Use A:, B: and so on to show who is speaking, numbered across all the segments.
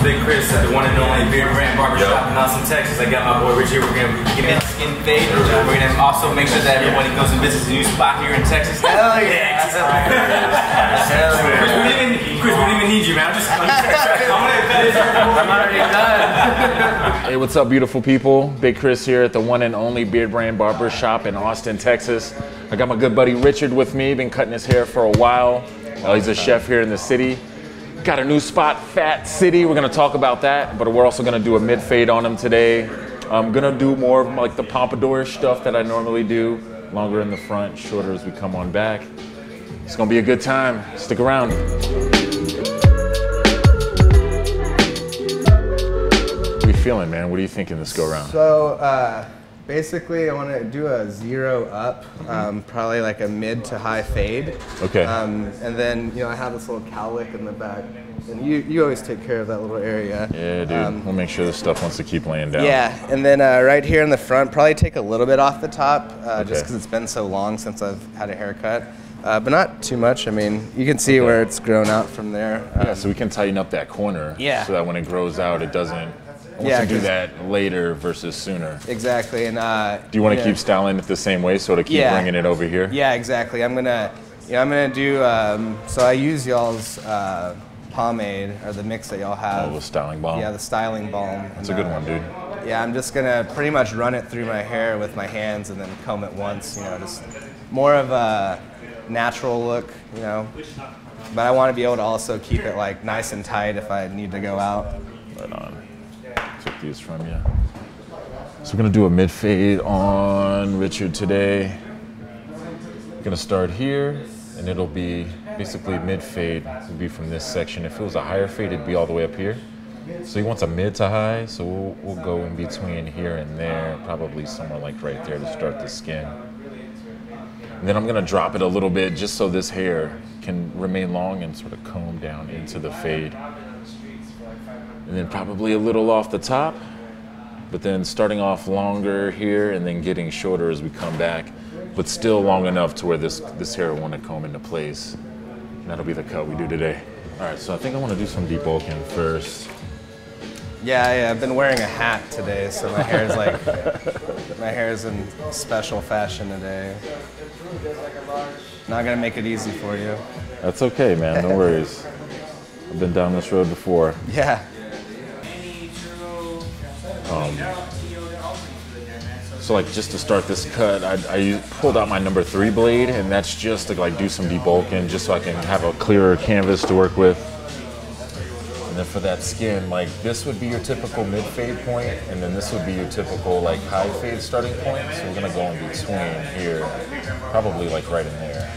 A: Big Chris at the one and only Beardbrand Barbershop in Austin, Texas. I got my boy Rich here. We're going to give me a skin fade. We're going to also make sure that everybody goes and visits a new spot here in Texas.
B: Hell yeah!
A: Chris, we don't even need you, man. I'm
B: already done.
C: Hey, what's up, beautiful people? Big Chris here at the one and only Beardbrand Barbershop in Austin, Texas. I got my good buddy Richard with me. Been cutting his hair for a while. He's a chef here in the city. Got a new spot, Fat City. We're gonna talk about that, but we're also gonna do a mid fade on him today. I'm gonna do more of like the Pompadour stuff that I normally do. Longer in the front, shorter as we come on back. It's gonna be a good time. Stick around. What are you feeling, man? What are you thinking this go around?
B: So basically, I want to do a 0 up, probably like a mid to high fade.
C: Okay.
B: And then I have this little cowlick in the back, and you always take care of that little area.
C: Yeah, dude. We'll make sure this stuff wants to keep laying down.
B: Yeah, and then right here in the front, probably take a little bit off the top, just because it's been so long since I've had a haircut. But not too much. I mean, you can see where it's grown out from there.
C: Yeah, so we can tighten up that corner.
B: Yeah.
C: So that when it grows out, it doesn't. I want to do that later versus sooner.
B: Exactly, and
C: do you want to keep styling it the same way, so to keep bringing it over here?
B: Yeah, exactly. I'm gonna do. So I use y'all's pomade or the mix that y'all have.
C: Oh, the styling balm.
B: Yeah, the styling balm.
C: That's a good one, dude.
B: Yeah, I'm just gonna pretty much run it through my hair with my hands and then comb it once. Just more of a natural look. But I want to be able to also keep it like nice and tight if I need to go out.
C: Right on. Took these from you. So we're gonna do a mid fade on Richard today. We're gonna start here, and it'll be basically mid fade. Will be from this section. If it was a higher fade, it'd be all the way up here. So he wants a mid to high, so we'll go in between here and there, probably somewhere like right there to start the skin. And then I'm gonna drop it a little bit just so this hair can remain long and sort of comb down into the fade. And then probably a little off the top, but then starting off longer here and then getting shorter as we come back, but still long enough to where this hair will want to comb into place. And that'll be the cut we do today. All right, so I think I want to do some debulking first.
B: Yeah, I've been wearing a hat today, so my hair's like, my hair's in special fashion today. Not gonna make it easy for you.
C: That's okay, man, no worries. I've been down this road before.
B: Yeah.
C: So like just to start this cut, I pulled out my number 3 blade, and that's just to like do some debulking, just so I can have a clearer canvas to work with. And then for that skin, like this would be your typical mid fade point, and then this would be your typical like high fade starting point. So we're gonna go in between here, probably like right in there,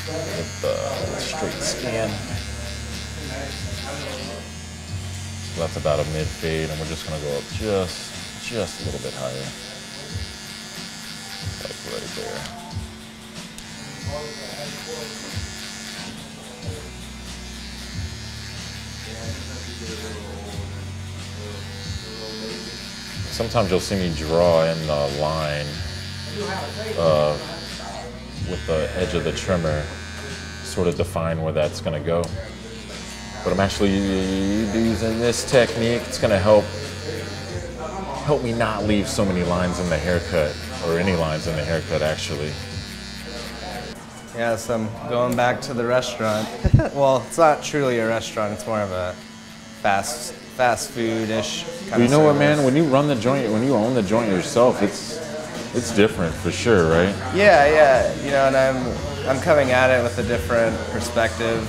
C: with the straight skin. So that's about a mid fade, and we're just gonna go up just a little bit higher, like right there. Sometimes you'll see me draw in the line with the edge of the trimmer, sort of define where that's gonna go. But I'm actually using this technique. It's gonna help me not leave so many lines in the haircut, or any lines in the haircut actually.
B: Yeah, so I'm going back to the restaurant. Well, it's not truly a restaurant, it's more of a fast food-ish kind of
C: You know what,
B: service.
C: man, when you run the joint, when you own the joint yourself, it's different for sure, right?
B: Yeah, and I'm coming at it with a different perspective.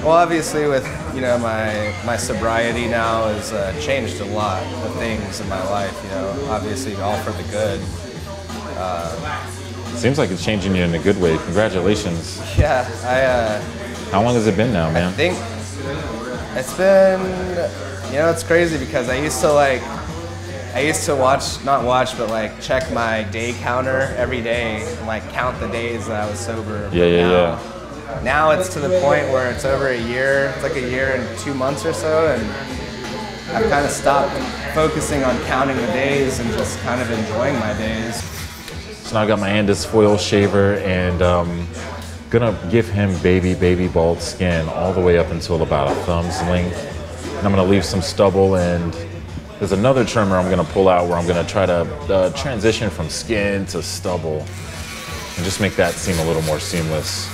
B: Obviously with my sobriety now has changed a lot of things in my life. Obviously all for the good.
C: Seems like it's changing you in a good way. Congratulations.
B: Yeah,
C: How long has it been now, man?
B: I think it's been, it's crazy because I used to check my day counter every day and like count the days that I was sober.
C: Yeah.
B: Now it's to the point where it's over a year. It's like a year and 2 months or so, and I've kind of stopped focusing on counting the days and just kind of enjoying my days.
C: So now I got my Andis foil shaver and Gonna give him baby bald skin all the way up until about a thumb's length. And I'm gonna leave some stubble, and there's another trimmer I'm gonna pull out where I'm gonna try to transition from skin to stubble and just make that seem a little more seamless.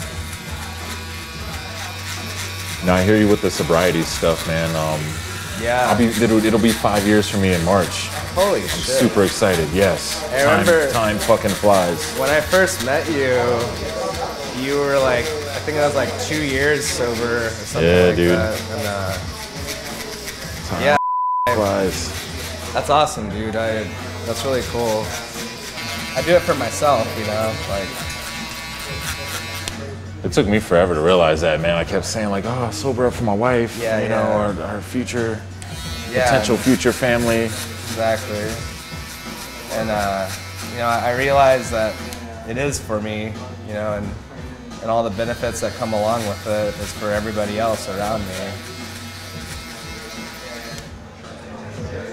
C: Now I hear you with the sobriety stuff, man.
B: Yeah.
C: It'll be 5 years for me in March.
B: Holy
C: I'm
B: shit.
C: super excited, yes.
B: I remember
C: time fucking flies.
B: when I first met you, you were like, I think I was like 2 years sober or something like
C: dude.
B: that. And yeah,
C: Flies.
B: that's awesome, dude. That's really cool. I do it for myself, you know, like.
C: It took me forever to realize that, man. I kept saying like, oh, sober up for my wife,
B: Yeah,
C: you know, our future, potential future family.
B: Exactly. And, you know, I realized that it is for me, you know, and all the benefits that come along with it is for everybody else around me.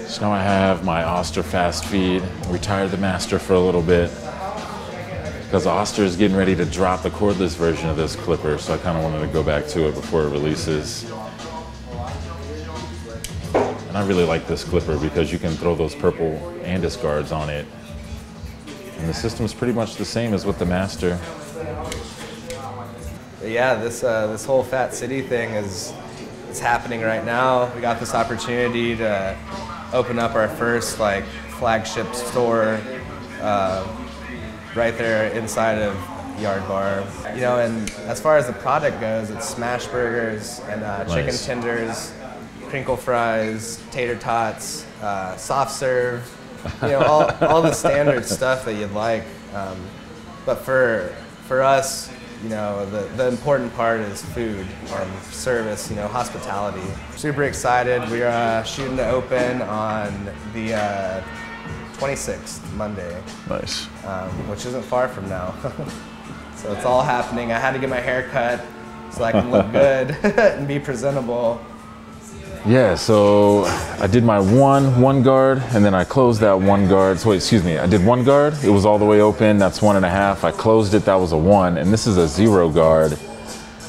C: So now I have my Oster fast feed. Retired the master for a little bit because Oster is getting ready to drop the cordless version of this clipper, so I kind of wanted to go back to it before it releases. And I really like this clipper because you can throw those purple Andis guards on it. And the system is pretty much the same as with the master.
B: But yeah, this whole Fat City thing is happening right now. We got this opportunity to open up our first like flagship store right there inside of Yard Bar. You know, and as far as the product goes, it's smash burgers and chicken
C: Nice.
B: tenders, crinkle fries, tater tots, soft serve, you know, all the standard stuff that you'd like. But for us, you know, the important part is food and service, you know, hospitality. Super excited. We're shooting to open on the 26th, Monday.
C: Nice.
B: Which isn't far from now. So it's all happening. I had to get my hair cut so I can look good and be presentable.
C: Yeah, so I did my one guard, and then I closed that one guard. So wait, excuse me, I did one guard, it was all the way open, that's 1.5. I closed it, that was a 1, and this is a 0 guard,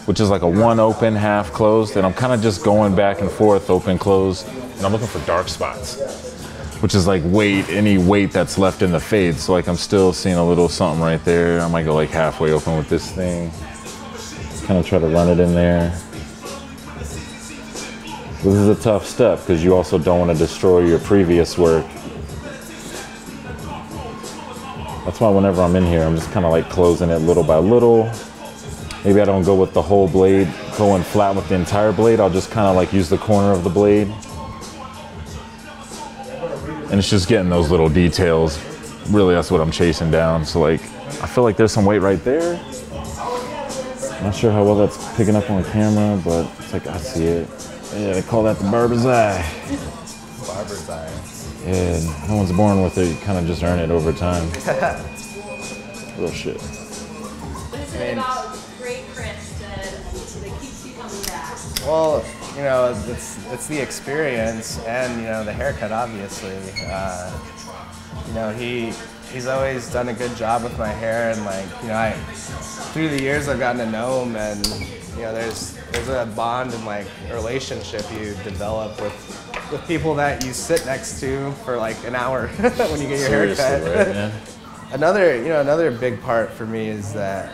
C: which is like a 1 open, half closed, and I'm kind of just going back and forth, open, closed, and I'm looking for dark spots, which is like any weight that's left in the fade. So like I'm still seeing a little something right there. I might go like halfway open with this thing. Kind of try to run it in there. This is a tough step because you also don't want to destroy your previous work. That's why whenever I'm in here, I'm just kind of like closing it little by little. Maybe I don't go with the whole blade, going flat with the entire blade. I'll just kind of like use the corner of the blade. And it's just getting those little details. Really, that's what I'm chasing down. So like, I feel like there's some weight right there. Not sure how well that's picking up on camera, but it's like, I see it. Yeah, they call that the barber's eye.
B: Barber's eye.
C: Yeah, no one's born with it. You kind of just earn it over time. Real shit.
D: What is it about Great Chris that keeps you coming back?
B: Well, you know, it's the experience and, you know, the haircut, obviously. You know, he's always done a good job with my hair, and like, you know, through the years I've gotten to know him, and you know, there's a bond and like a relationship you develop with people that you sit next to for like an hour when you get your
C: Seriously,
B: haircut.
C: right, man?
B: Another big part for me is that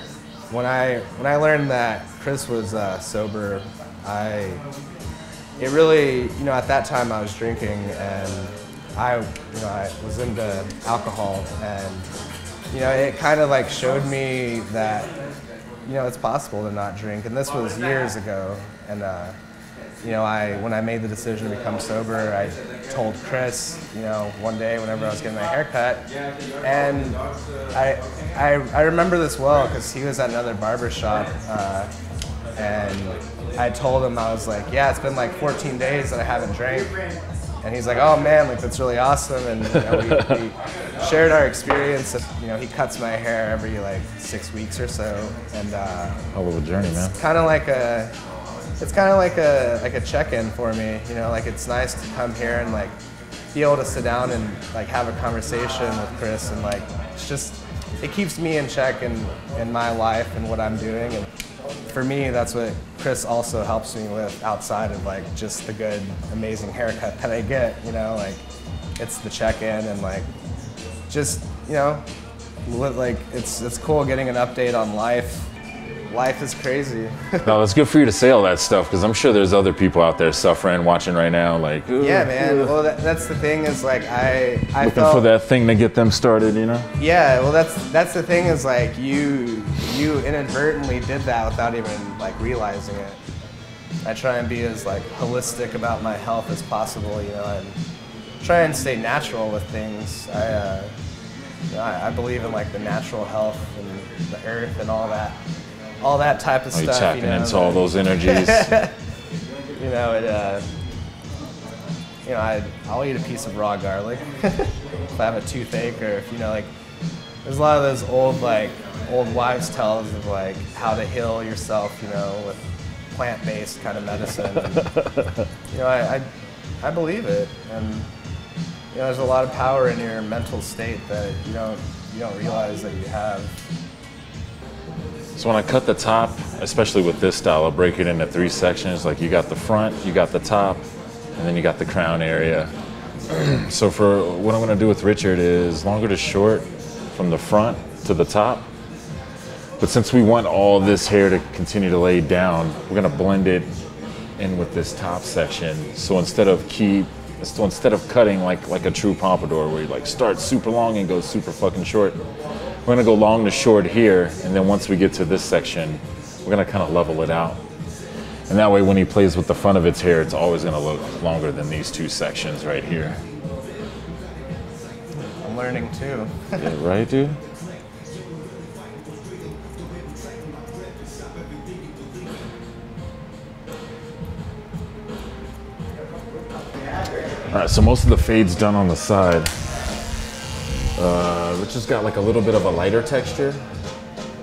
B: when I learned that Chris was sober, it really, you know, at that time I was drinking, and I was into alcohol, and you know, it kind of like showed me that, you know, it's possible to not drink. And this was years ago. And, you know, when I made the decision to become sober, I told Chris, you know, one day whenever I was getting my hair cut. And I remember this well because he was at another barbershop. And I told him, I was like, yeah, it's been like 14 days that I haven't drank. And he's like, oh man, like that's really awesome. And you know, we shared our experience. You know, he cuts my hair every like 6 weeks or so. And
C: Hell of a journey, man.
B: it's kind of like a check-in for me. You know, like it's nice to come here and like be able to sit down and like have a conversation with Chris, and like it's just it keeps me in check in my life and what I'm doing. And for me, that's what Chris also helps me with outside of like just the good, amazing haircut that I get, you know, like it's the check-in and like just, you know, like it's cool getting an update on life. Life is crazy.
C: No, it's good for you to say all that stuff because I'm sure there's other people out there suffering, watching right now. Like,
B: yeah, man. Well, that's the thing is like I
C: looking
B: felt,
C: for that thing to get them started, you know.
B: Yeah, well, that's the thing is like you inadvertently did that without even like realizing it. I try and be as like holistic about my health as possible, you know, and try and stay natural with things. I believe in like the natural health and the earth and all that type of stuff.
C: You're tapping
B: you know,
C: into all those energies.
B: You know, you know, I'll eat a piece of raw garlic if I have a toothache, or if, you know, like, there's a lot of those old wives' tales of like how to heal yourself, you know, with plant-based kind of medicine. And, you know, I believe it, and you know, there's a lot of power in your mental state that you don't realize that you have.
C: So when I cut the top, especially with this style, I'll break it into 3 sections. Like you got the front, you got the top, and then you got the crown area. So for what I'm gonna do with Richard is longer to short from the front to the top. But since we want all this hair to continue to lay down, we're gonna blend it in with this top section. So instead of cutting like a true pompadour where you like start super long and go super fucking short, we're gonna go long to short here, and then once we get to this section, we're gonna kind of level it out. And that way when he plays with the front of its hair, it's always gonna look longer than these 2 sections right here.
B: I'm learning too.
C: Yeah, right, dude? All right, so most of the fade's done on the side. Which has got like a little bit of a lighter texture.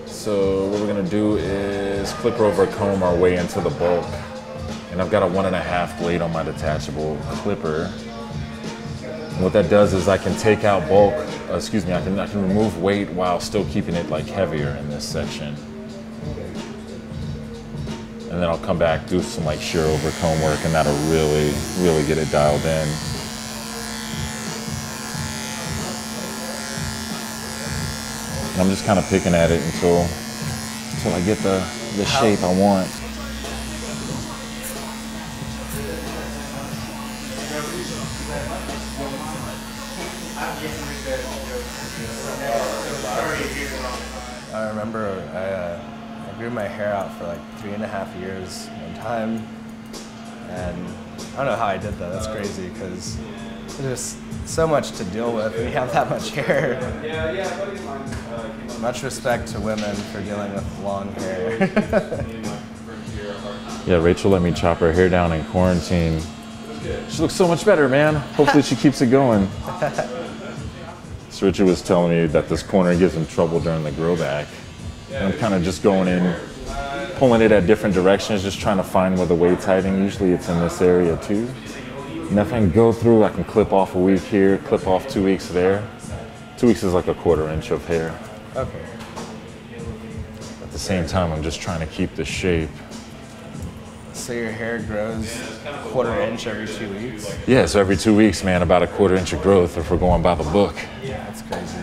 C: So what we're gonna do is clipper over comb our way into the bulk. And I've got a 1.5 blade on my detachable clipper. And what that does is I can take out bulk, I can remove weight while still keeping it like heavier in this section. And then I'll come back, do some like shear over comb work, and that'll really, really get it dialed in. And I'm just kind of picking at it until I get the shape I want.
B: I remember I grew my hair out for like 3.5 years one time, and I don't know how I did that. That's crazy because there's so much to deal with when you have that much hair. Much respect to women for dealing with long hair.
C: Yeah, Rachel let me chop her hair down in quarantine. She looks so much better, man. Hopefully she keeps it going. So Richard was telling me that this corner gives him trouble during the grow back. And I'm kind of just going in, pulling it at different directions, just trying to find where the weight's hiding. Usually it's in this area too. And if I can go through, I can clip off a week here, clip off 2 weeks there. 2 weeks is like a 1/4 inch of hair.
B: Okay.
C: At the same time, I'm just trying to keep the shape.
B: So your hair grows 1/4 inch every 2 weeks?
C: Yeah, so every 2 weeks, man, about a 1/4 inch of growth if we're going by the book.
B: Yeah, that's crazy.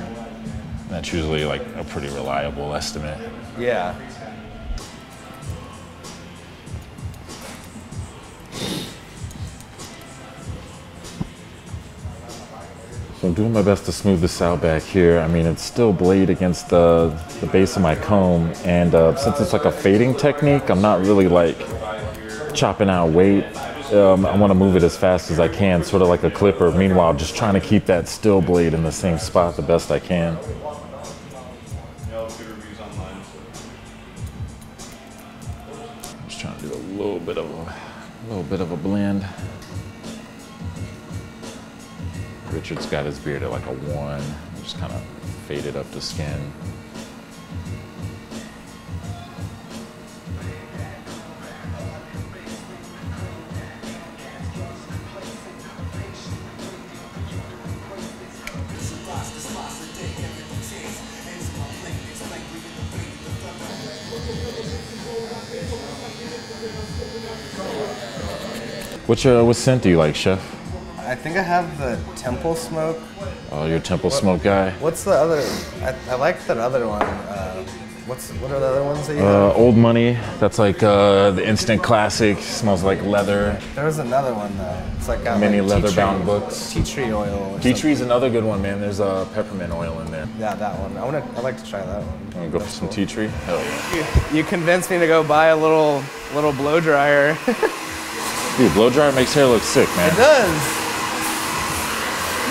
C: That's usually like a pretty reliable estimate.
B: Yeah.
C: So I'm doing my best to smooth this out back here. I mean, it's still blade against the base of my comb, and since it's like a fading technique, I'm not really like chopping out weight. I want to move it as fast as I can, sort of like a clipper. Meanwhile, just trying to keep that still blade in the same spot the best I can. Just trying to do a little bit of a blend. Richard's got his beard at like a 1. Just kind of fade it up to skin. What scent do you like, chef?
B: I think I have the Temple Smoke.
C: Oh, you're a Temple Smoke guy.
B: What's the other? I like that other one. What are the other ones that you have?
C: Old Money. That's like the instant classic. Smells like leather.
B: There was another one though. It's like got
C: Many
B: like
C: leather-bound books.
B: Tea tree oil.
C: Tea tree's another good one, man. There's peppermint oil in there.
B: Yeah, that one. I'd like to try that one.
C: Want to go for some tea tree? Hell yeah.
B: You convinced me to go buy a little blow dryer.
C: Dude, blow dryer makes hair look sick, man.
B: It does.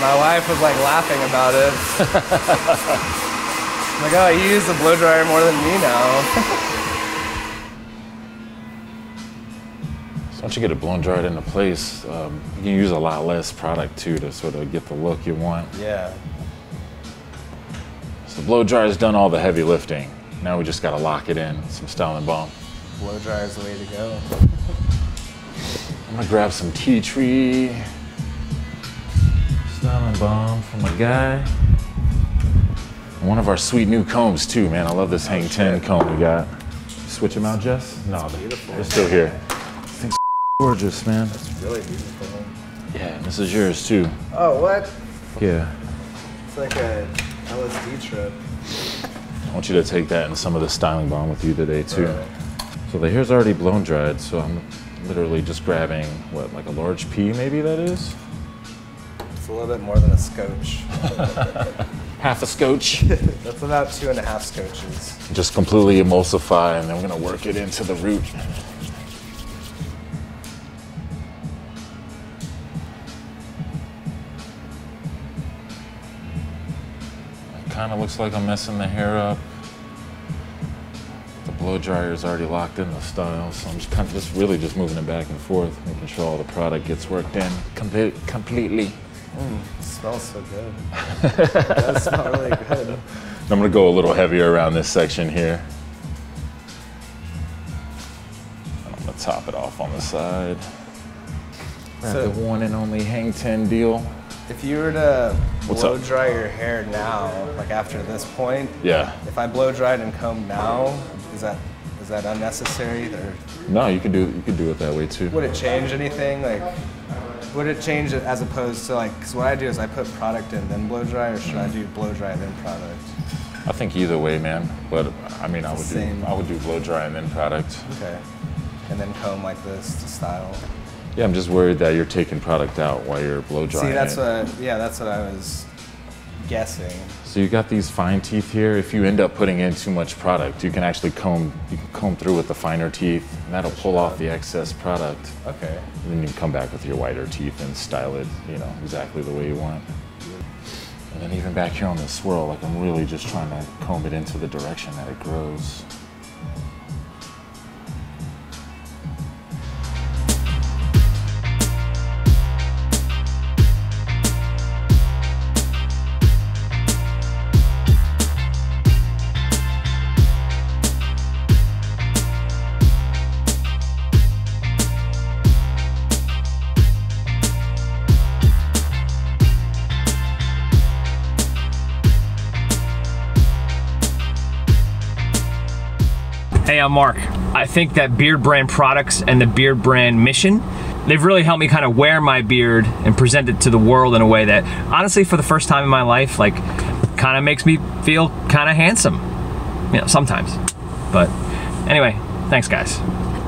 B: My wife was like laughing about it. Like, oh, you use the blow dryer more than me now.
C: So once you get it blown dried into place, you can use a lot less product too to sort of get the look you want.
B: Yeah.
C: So the blow dryer's done all the heavy lifting. Now we just gotta lock it in, some styling balm.
B: Blow dryer's the way to go.
C: I'm gonna grab some tea tree, styling balm from my guy. One of our sweet new combs too, man. I love this Hang 10 comb we got. Switch them out, Jess? No, they're still here. This thing's gorgeous, man.
B: It's really beautiful.
C: Yeah, and this is yours too.
B: Oh, what?
C: Yeah.
B: It's like a LSD trip.
C: I want you to take that and some of the styling balm with you today too.
B: Right.
C: So the hair's already blown dried, so I'm literally just grabbing, what, like a large pea maybe that is?
B: It's a little bit more than a scotch.
C: Half a scotch.
B: That's about 2.5 scotches.
C: Just completely emulsify, and then we're gonna work it into the root. It kind of looks like I'm messing the hair up. The blow dryer is already locked in the style, so I'm just kind of really just moving it back and forth, making sure all the product gets worked in completely.
B: It smells so good. It does smell really good.
C: I'm gonna go a little heavier around this section here. And I'm gonna top it off on the side.
B: So,
C: the one and only Hang 10 deal.
B: If you were to
C: What's
B: blow
C: up?
B: dry your hair now, like after this point,
C: Yeah.
B: if I blow dried and combed now, is that unnecessary? Or
C: No, you could do it that way too.
B: would it change anything? Like, would it change it as opposed to like? Because what I do is I put product in then blow dry, or should I do blow dry then product?
C: I think either way, man. But I mean, I
B: Same.
C: would do blow dry and then product.
B: Okay. And then comb like this to style.
C: Yeah, I'm just worried that you're taking product out while you're blow drying.
B: See, that's
C: it.
B: that's what I was guessing.
C: So you got these fine teeth here. If you end up putting in too much product, you can actually comb through with the finer teeth, and that'll pull off the excess product.
B: Okay.
C: And then you can come back with your whiter teeth and style it, exactly the way you want. And then even back here on the swirl, like I'm really just trying to comb it into the direction that it grows.
A: Hey, I'm Mark. I think that Beardbrand products and the Beardbrand mission, they've really helped me kind of wear my beard and present it to the world in a way that, honestly, for the first time in my life, like, kind of makes me feel kind of handsome. Sometimes. But anyway, thanks guys.